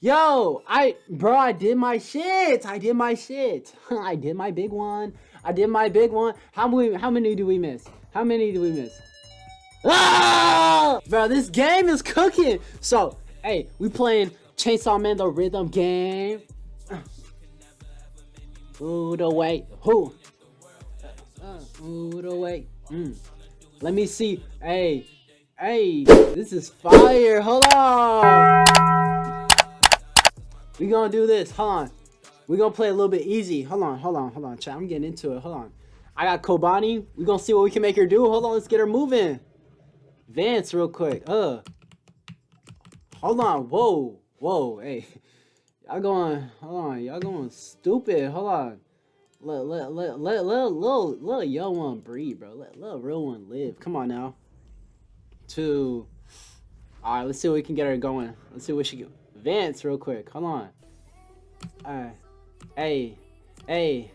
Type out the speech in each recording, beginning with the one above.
Yo, bro, I did my shit. I did my shit. I did my big one. I did my big one. How many do we miss? How many do we miss? Ah! Bro, this game is cooking. So, hey, we playing Chainsaw Man the rhythm game. Food away. Who? Food away. Let me see. Hey, this is fire. Hold on. We gonna do this. Hold on. We gonna play a little bit easy. Hold on. Chat, I'm getting into it. Hold on. I got Kobani. We gonna see what we can make her do. Hold on, let's get her moving. Vance real quick. Hold on. Whoa. Hey. Y'all going, hold on. Y'all going stupid. Hold on. Let little young one breathe, bro. Let real one live. Come on now. Two. All right, let's see what we can get her going. Let's see what she can. Vance real quick. Hold on. All right. Hey. Hey.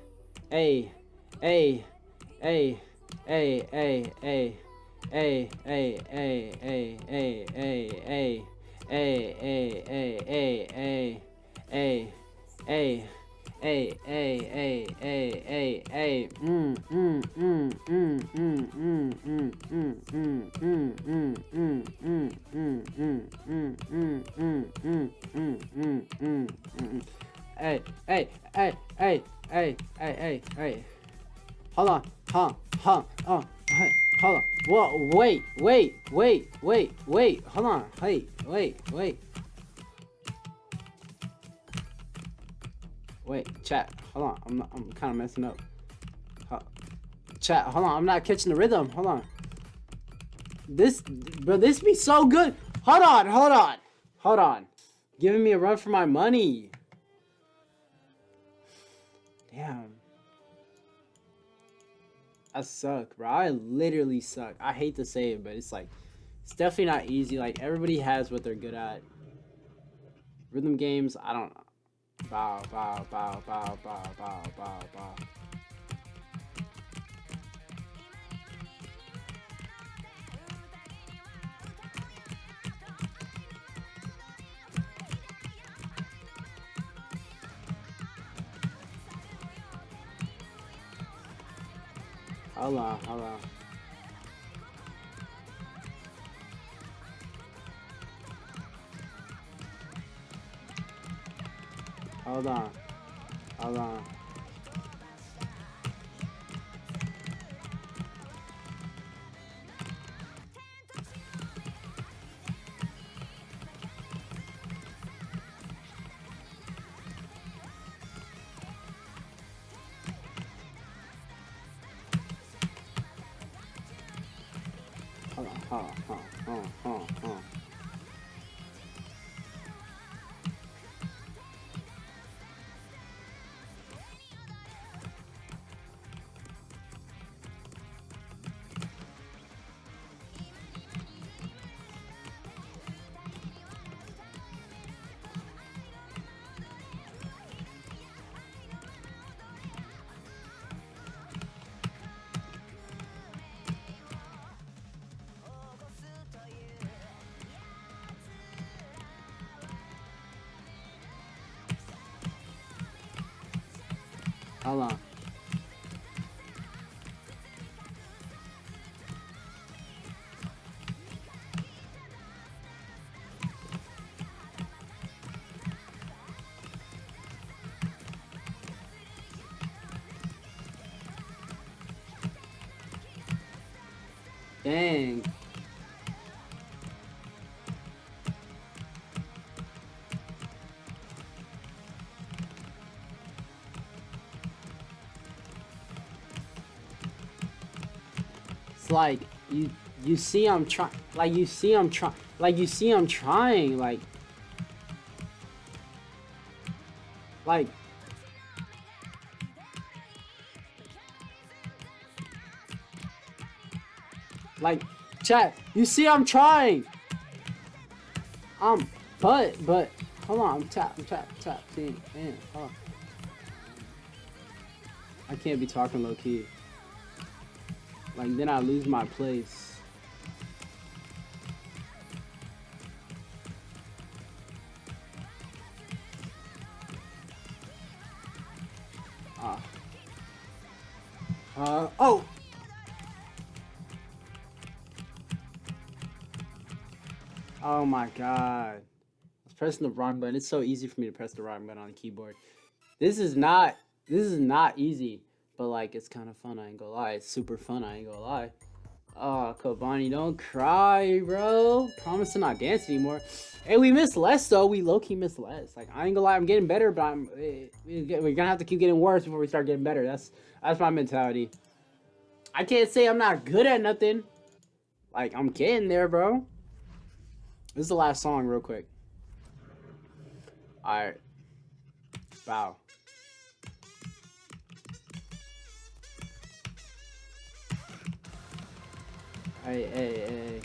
Hold on. Hold on. Whoa, wait. Hold on. Hey, wait. Wait, chat. Hold on. I'm kind of messing up. Chat, hold on. I'm not catching the rhythm. Hold on. This be so good. Hold on. Giving me a run for my money. Damn. I suck, bro. I literally suck. I hate to say it, but it's like, it's definitely not easy. Like, everybody has what they're good at. Rhythm games, I don't know. Bow. Hold on. Hold on. Hold on. Dang. It's like you see I'm trying, like you see I'm trying, like chat, you see I'm trying. But hold on, I'm tap. See, man, hold on. I can't be talking low key. Like, then I lose my place. Oh! Oh my god. I was pressing the wrong button. It's so easy for me to press the wrong button on the keyboard. This is not easy. But like, it's kind of fun, I ain't gonna lie. It's super fun, I ain't gonna lie. Oh, Kobani, don't cry, bro. Promise to not dance anymore. Hey, we missed less, though. We low-key missed less. Like, I ain't gonna lie, I'm getting better, but we're gonna have to keep getting worse before we start getting better. That's my mentality. I can't say I'm not good at nothing. Like, I'm getting there, bro. This is the last song, real quick. Alright. Wow. Hey.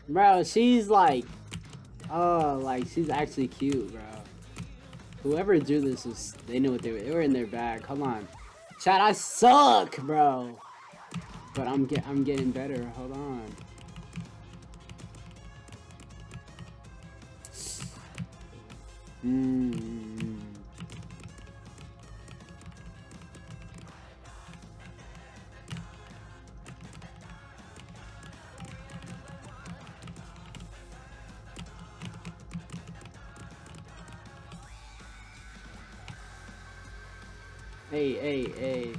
Bro, she's like, oh, like, she's actually cute, bro. Whoever drew this they knew what they were in their bag. Hold on. Chat, I suck, bro. But I'm getting better. Hold on. Hey. Hey!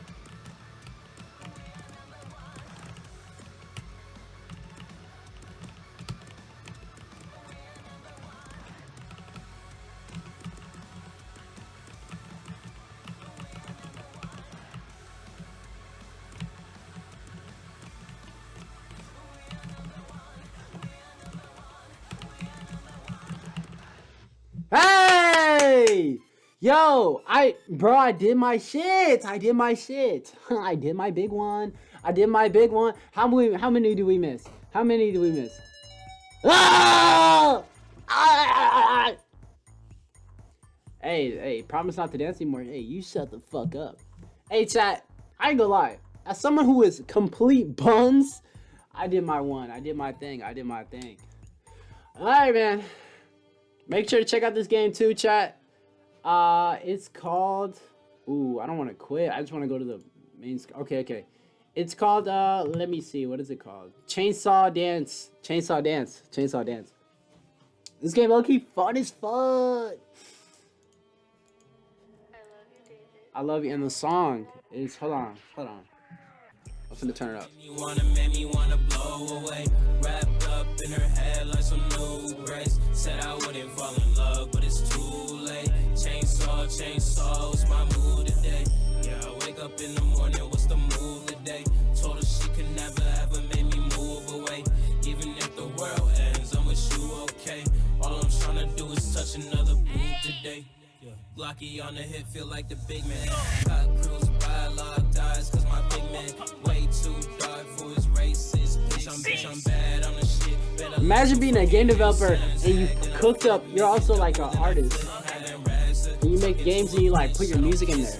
Yo, I did my shit. I did my big one. How many do we miss? Ah! Hey, promise not to dance anymore. Hey, you shut the fuck up. Hey, chat, I ain't gonna lie. As someone who is complete buns, I did my one. I did my thing. Alright, man. Make sure to check out this game too, chat. It's called... Ooh, I don't want to quit. I just want to go to the main... Okay. It's called, let me see. What is it called? Chainsaw Dance. This game low-key fun as fuck. I love you. And the song is... Hold on. I'm finna turn it up. You wanna make me wanna blow away. Wrapped up in her head like some new grace. Said I wouldn't fall in love, but it's too late. Chainsaw, it's my mood today. Yeah, I wake up in the morning, what's the move today? Told her she could never ever make me move away. Even if the world ends, I'm with you, okay? All I'm trying to do is touch another boob today. Glocky on the hip, feel like the big man. Got cruise by, locked eyes, cause my big man way too dark for his racist. Bitch, I'm bad on the shit. Imagine being a game developer and you cooked up, you're also like an artist. And you make games and you like put your music in there.